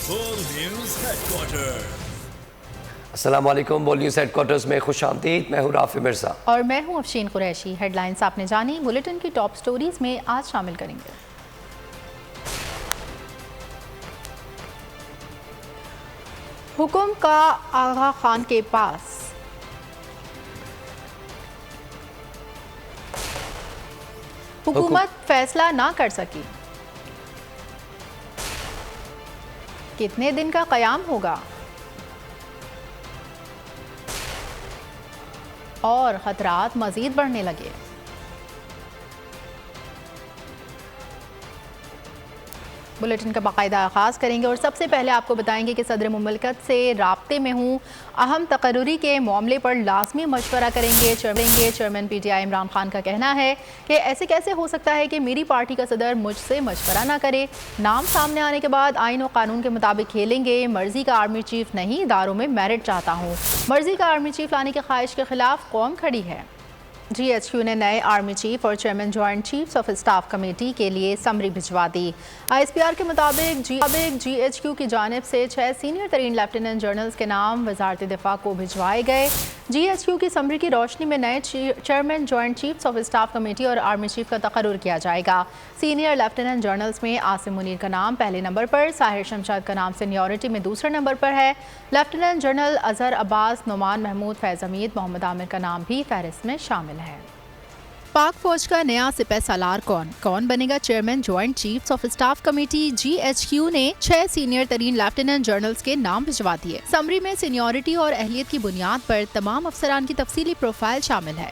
बोल news headquarter. अस्सलामुअलैकुम। बोल न्यूज़ हेडक्वार्टर्स में खुशामदीद। मैं हूँ राफी मिर्ज़ा और मैं हूँ अफशीन कुरैशी। हेडलाइंस आपने जानी, बुलेटिन की टॉप स्टोरीज में आज शामिल करेंगे। हुक्म का आगा खान के पास, हुकूमत फैसला ना कर सकी। कितने दिन का क़याम होगा और खतरात मजीद बढ़ने लगे। बुलेटिन का बाकायदा आगाज़ करेंगे और सबसे पहले आपको बताएंगे कि सदर मुमलिकत से राब्ते में हूँ, अहम तकर्रुरी के मामले पर लाजमी मशवरा करेंगे। चेयरमैन PTI इमरान खान का कहना है कि ऐसे कैसे हो सकता है कि मेरी पार्टी का सदर मुझसे मशवरा ना करे। नाम सामने आने के बाद आइन और कानून के मुताबिक खेलेंगे। मर्जी का आर्मी चीफ नहीं, इदारों में मेरिट चाहता हूँ। मर्जी का आर्मी चीफ लाने की ख्वाहिश के खिलाफ कौम खड़ी है। GHQ ने नए आर्मी चीफ और chairman joint chiefs of staff committee के लिए समरी भिजवा दी। ISPR के मुताबिक GHQ की जानिब से 6 सीनियर तरीन लेफ्टिनेंट जनरल्स के नाम वजारत दिफा को भिजवाए गए। GHQ की समरी की रोशनी में नए chairman joint chiefs of staff committee और आर्मी चीफ का तकर्रुर किया जाएगा। सीनियर लेफ्टिनेंट जनरल्स में आसिम मुनीर का नाम पहले नंबर पर, साहिर शमशाद का नाम सीनियरिटी में दूसरे नंबर पर है। लेफ्टिनेंट जनरल अजहर अब्बास, नोमान महमूद, फैज़ हमीद, मोहम्मद आमिर का नाम भी फहरिस्त में शामिल है। पाक फौज का नया सिपह सालार कौन बनेगा chairman joint chiefs of staff committee. GHQ ने 6 सीनियर तरीन लेफ्टिनेंट जनरल्स के नाम भिजवा दिए। समरी में सीनियरिटी और अहलियत की बुनियाद पर तमाम अफसरान की तफसीली प्रोफाइल शामिल है।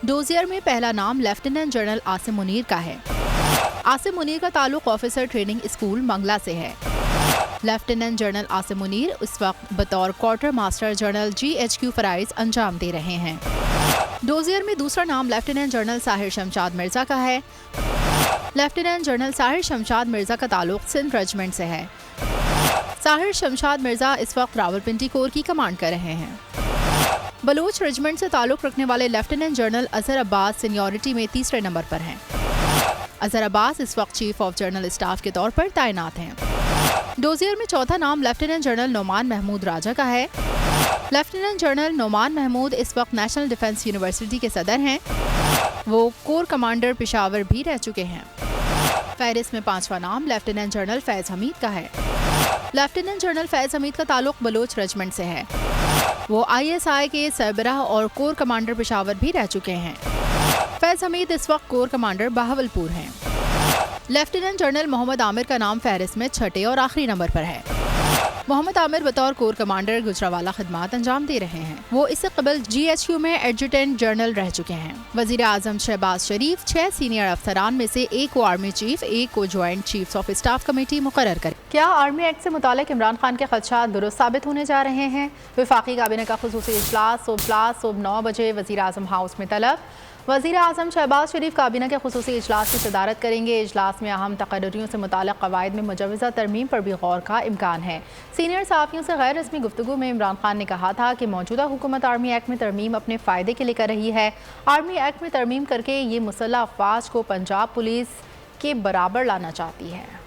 डोजियर में पहला नाम लेफ्टिनेंट जनरल आसिम मुनीर का है। आसिम मुनीर का ताल्लुक ऑफिसर ट्रेनिंग स्कूल मंगला से है। लेफ्टिनेंट जनरल आसिम मुनीर इस वक्त बतौर क्वार्टर मास्टर जनरल GHQ फराइज अंजाम दे रहे हैं। डोजियर में दूसरा नाम लेफ्टिनेंट जनरल साहिर शमशाद मिर्जा का है। लेफ्टिनेंट जनरल साहिर शमशाद मिर्जा का ताल्लुक सिंध रेजिमेंट से है। साहिर शमशाद मिर्जा इस वक्त रावलपिंडी कोर की कमांड कर रहे हैं। बलूच रेजिमेंट से ताल्लुक रखने वाले lieutenant general Azhar Abbas seniority में तीसरे नंबर पर हैं। अजहर अब्बास इस वक्त चीफ ऑफ जनरल स्टाफ के तौर पर तैनात हैं। डोजियर में चौथा नाम लेफ्टिनेंट जनरल नोमान महमूद राजा का है। लेफ्टिनेंट जनरल नोमान महमूद इस वक्त नेशनल डिफेंस यूनिवर्सिटी के सदर हैं। वो कोर कमांडर पेशावर भी रह चुके हैं। फहरिस्त में 5वां नाम लेफ्टिनेंट जनरल फैज़ हमीद का है। लेफ्टिनेंट जनरल फैज़ हमीद का ताल्लुक बलोच रेजिमेंट से है। वो ISI के सरबराह और कोर कमांडर पेशावर भी रह चुके हैं। फैज़ हमीद इस वक्त कोर कमांडर बहावलपुर हैं। लेफ्टिनेंट जनरल मोहम्मद आमिर का नाम फहरिस्त में 6ठे और आखिरी नंबर पर है। मोहम्मद आमिर बतौर कोर कमांडर गुजरावाला खिदमात अंजाम दे रहे हैं। वो इससे कबल GHQ में एडजुटेंट जनरल रह चुके हैं। वजीर आजम शहबाज शरीफ 6 सीनियर अफसरान में से एक को आर्मी चीफ, एक को joint chiefs of staff committee मुकर्रर करे। क्या आर्मी एक्ट से मुतालिक इमरान खान के खदशात दुरुस्त साबित होने जा रहे हैं? वफाकी काबीना का खुसूसी इजलास सुबह 9 बजे वजीर आजम हाउस में तलब। वज़ीर आज़म शहबाज शरीफ काबीना के खुसूसी इजलास की सदारत करेंगे। इजलास में अहम तकर्रुरियों से मुताल्लिक़ क़वाइद में मुजव्वज़ा तरमीम पर भी गौर का इम्कान है। सीनियर सहाफ़ियों से गैर रस्मी गुफ्तगू में इमरान खान ने कहा था कि मौजूदा हुकूमत आर्मी एक्ट में तरमीम अपने फ़ायदे के लिए कर रही है। आर्मी एक्ट में तरमीम करके ये मुसल्लह अफ़वाज को पंजाब पुलिस के बराबर लाना चाहती है।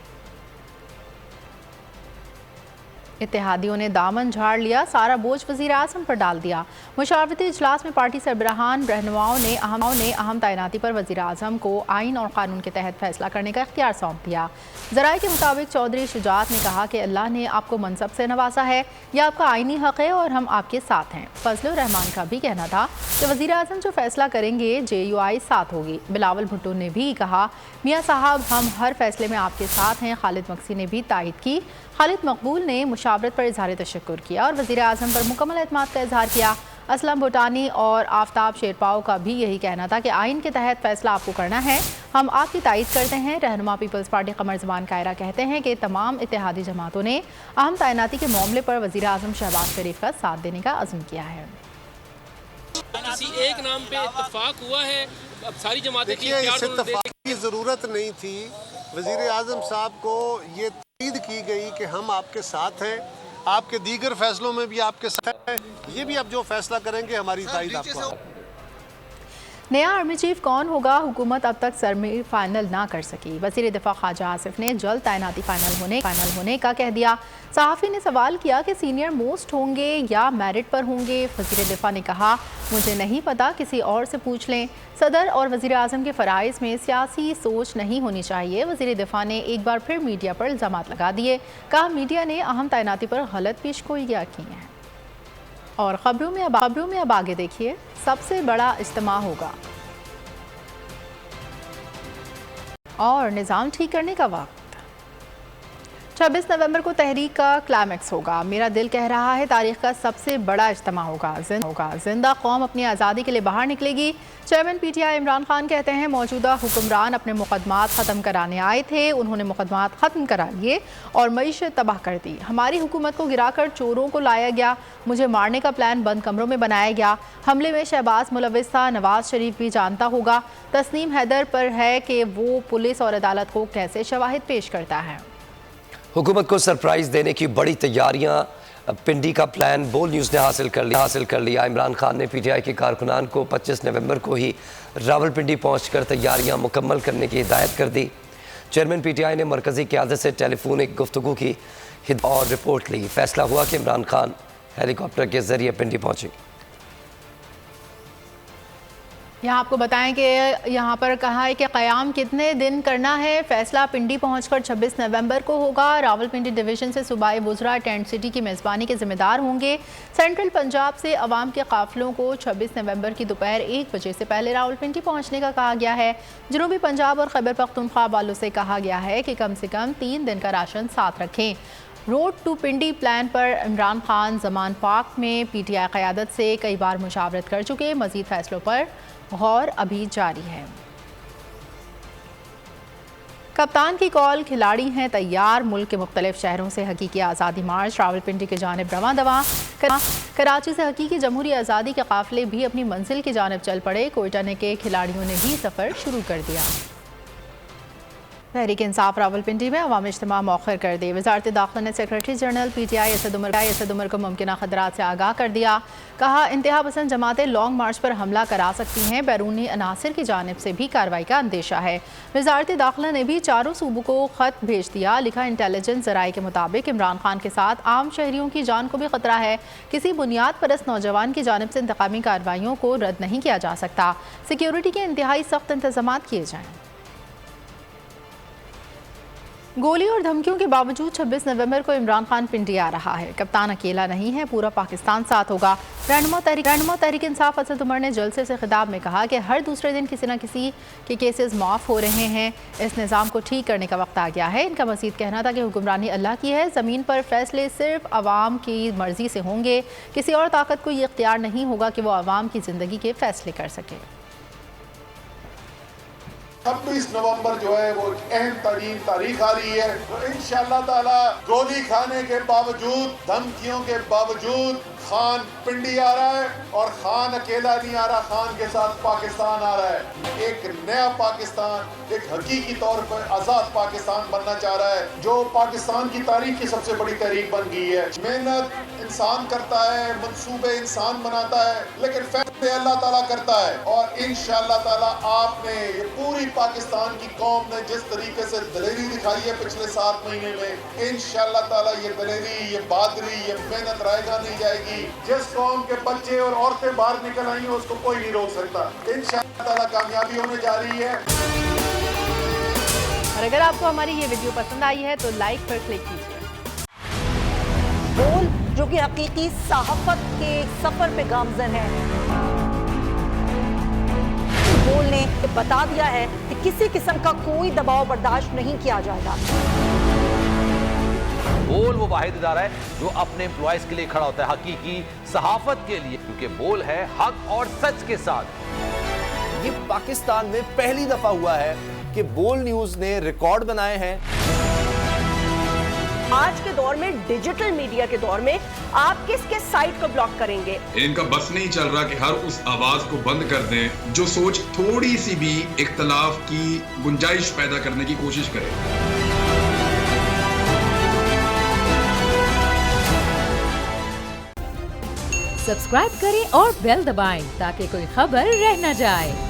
इत्तेहादियों ने दामन झाड़ लिया, सारा बोझ वज़ीर आज़म पर डाल दिया। मुशावरती इजलास में पार्टी सरबराहान रहनुमाओं ने अहम तैनाती पर वज़ीर आज़म को आइन और कानून के तहत फैसला करने का इख्तियार सौंप दिया। ज़राए के मुताबिक चौधरी शुजात ने कहा कि अल्लाह ने आपको मनसब से नवाजा है, यह आपका आइनी हक़ है और हम आपके साथ हैं। फजलुर रहमान का भी कहना था कि वज़ीर आज़म जो फैसला करेंगे JUI साथ होगी। बिलावल भुट्टो ने भी कहा, मियाँ साहब हम हर फैसले में आपके साथ हैं। खालिद मक्सी ने भी तायद की। खालिद मकबूल ने मुशावरत पर इजहार तशक्कुर किया और वज़ीर आज़म पर मुकम्मल एतमाद का इजहार किया। असलम भूटानी और आफ्ताब शेरपाओ का भी यही कहना था कि आइन के तहत फैसला आपको करना है, हम आपकी तायद करते हैं। रहनुमा पीपल्स पार्टी कमर ज़मान कायरा कहते हैं कि तमाम इत्तेहादी जमातों ने अहम तैनाती के मामले पर वज़ीर आज़म शहबाज शरीफ का साथ देने का अज़्म किया है। किसी एक नाम पे इत्तेफाक हुआ है, अब सारी जमातें की ज़रूरत नहीं थी। वज़ीर आज़म साहब को ये तकीद की गई कि हम आपके साथ हैं, आपके दीगर फैसलों में भी आपके साथ हैं, ये भी आप जो फैसला करेंगे हमारी तायद आपको। नया आर्मी चीफ कौन होगा, हुकूमत अब तक सरमी फाइनल ना कर सकी। वज़ीर दिफा ख्वाजा आसिफ ने जल्द तैनाती फाइनल होने का कह दिया। सहाफ़ी ने सवाल किया कि सीनियर मोस्ट होंगे या मेरिट पर होंगे। वज़ीर दिफा ने कहा, मुझे नहीं पता, किसी और से पूछ लें। सदर और वज़ीर आज़म के फ़राइज़ में सियासी सोच नहीं होनी चाहिए। वज़ीर दिफा ने एक बार फिर मीडिया पर इल्ज़ामात लगा दिए। कहा, मीडिया ने अहम तैनाती पर गलत पेशगोइयाँ की हैं। और खबरों में अब आगे देखिए, सबसे बड़ा इज्तिमा होगा और निज़ाम ठीक करने का वक्त। 26 नवंबर को तहरीक का क्लाइमैक्स होगा। मेरा दिल कह रहा है तारीख का सबसे बड़ा इज्तिमा होगा। जिंदा कौम अपनी आज़ादी के लिए बाहर निकलेगी। चेयरमैन PTI इमरान खान कहते हैं, मौजूदा हुक्मरान अपने मुकदमात ख़त्म कराने आए थे, उन्होंने मुकदमात ख़त्म करा लिए और मईशत तबाह कर दी। हमारी हुकूमत को गिराकर चोरों को लाया गया, मुझे मारने का प्लान बंद कमरों में बनाया गया। हमले में शहबाज मुलविस था, नवाज शरीफ भी जानता होगा। तस्नीम हैदर पर है कि वो पुलिस और अदालत को कैसे शवाहिद पेश करता है। हुकूमत को सरप्राइज़ देने की बड़ी तैयारियां, पिंडी का प्लान बोल न्यूज़ ने हासिल कर लिया। इमरान खान ने PTI के कारकुनान को 25 नवंबर को ही रावलपिंडी पहुंचकर तैयारियां मुकम्मल करने की हिदायत कर दी। चेयरमैन PTI ने मरकज़ी क़यादत से टेलीफोनिक गुफ्तगू की और रिपोर्ट ली। फैसला हुआ कि इमरान खान हेलीकॉप्टर के ज़रिए पिंडी पहुँचे। यहाँ आपको बताएं कि यहाँ पर कहा है कि क़याम कितने दिन करना है। फैसला पिंडी पहुंचकर 26 नवंबर को होगा। रावलपिंडी डिवीज़न से सूबाई वुज़रा टेंट सिटी की मेज़बानी के ज़िम्मेदार होंगे। सेंट्रल पंजाब से अवाम के काफ़िलों को 26 नवंबर की दोपहर 1 बजे से पहले रावलपिंडी पहुँचने का कहा गया है। जनूबी पंजाब और खैबर पख्तूनख्वा वालों से कहा गया है कि कम से कम 3 दिन का राशन साथ रखें। रोड टू पिंडी प्लान पर इमरान खान ज़मान पाक में PTI क़यादत से कई बार मुशावरत कर चुके। मज़ीद फैसलों पर गौर अभी जारी है। कप्तान की कॉल, खिलाड़ी हैं तैयार। मुल्क के मुख्तलिफ शहरों से हकीकी आज़ादी मार्च रावलपिंडी की जानिब रवां दवा। कराची से हकीकी जमहूरी आज़ादी के काफ़िले भी अपनी मंजिल की जानिब चल पड़े। कोयटा के खिलाड़ियों ने भी सफ़र शुरू कर दिया। तहरीक इंसाफ रावलपिंडी में अवामी इज्तिमा मौखर कर दी। वज़ारत दाखिला ने secretary general PTI Asad Umar को मुमकिन खतरात से आगाह कर दिया। कहा, इंतहा पसंद जमातें लॉन्ग मार्च पर हमला करा सकती हैं, बैरूनी अनासर की जानिब से भी कार्रवाई का अंदेशा है। वज़ारत दाखिला ने भी चारों सूबों को ख़त भेज दिया। लिखा, इंटेलिजेंस ज़राए के मुताबिक इमरान खान के साथ आम शहरियों की जान को भी खतरा है। किसी बुनियाद परस्त नौजवान की जानिब से इंतकामी कार्रवाइयों को रद्द नहीं किया जा सकता। सिक्योरिटी के इंतहाई सख्त इंतजाम किए जाएँ। गोली और धमकियों के बावजूद 26 नवंबर को इमरान खान पिंडी आ रहा है। कप्तान अकेला नहीं है, पूरा पाकिस्तान साथ होगा। रहनुमा तहरीक इंसाफ असद उमर ने जलसे से खिताब में कहा कि हर दूसरे दिन किसी न किसी के केसेस माफ़ हो रहे हैं। इस निज़ाम को ठीक करने का वक्त आ गया है। इनका मज़ीद कहना था कि हुक्मरानी अल्लाह की है, ज़मीन पर फैसले सिर्फ आवाम की मर्ज़ी से होंगे। किसी और ताकत को ये इख्तियार नहीं होगा कि वो आवाम की ज़िंदगी के फैसले कर सके। 26 नवंबर जो है वो अहम तरीन तारीख आ रही है। तो इंशाअल्लाह ताला गोली खाने के बावजूद, धमकियों के बावजूद खान पिंडी आ रहा है और खान अकेला नहीं आ रहा, खान के साथ पाकिस्तान आ रहा है। एक नया पाकिस्तान, एक हकीकी तौर पर आज़ाद पाकिस्तान बनना चाह रहा है, जो पाकिस्तान की तारीख की सबसे बड़ी तहरीक बन गई है। मेहनत इंसान करता है, मंसूबे इंसान बनाता है, लेकिन फैसले अल्लाह ताला करता है। और इंशाअल्लाह ताला आपने, ये पूरी पाकिस्तान की कौम ने जिस तरीके से दलेरी दिखाई है पिछले 7 महीने में, इंशाअल्लाह ताला ये दलेरी, ये बहादुरी, ये मेहनत रायगा नहीं जाएगी। जिस कौम के बच्चे और औरतें बाहर निकल आई हैं उसको कोई नहीं रोक सकता। इंशाअल्लाह ताला कामयाबी होने जा रही है। और अगर आपको हमारी ये वीडियो पसंद आई है तो लाइक पर क्लिक कीजिए। बोल जो कि हकीकी सहाफत के सफर पे गामजन है, बोल ने बता दिया है कि किसी किस्म का कोई दबाव बर्दाश्त नहीं किया जाएगा। बोल वो वाहिद इदारा है जो अपने एम्प्लॉयज के लिए खड़ा होता है, हकीकी सहाफत के लिए, क्योंकि बोल है हक और सच के साथ। ये पाकिस्तान में पहली दफा हुआ है कि बोल न्यूज ने रिकॉर्ड बनाए हैं। आज के दौर में, डिजिटल मीडिया के दौर में, आप किस किस साइट को ब्लॉक करेंगे? इनका बस नहीं चल रहा कि हर उस आवाज को बंद कर दें जो सोच थोड़ी सी भी इख्तलाफ की गुंजाइश पैदा करने की कोशिश करे। सब्सक्राइब करें और बेल दबाएं ताकि कोई खबर रह न जाए।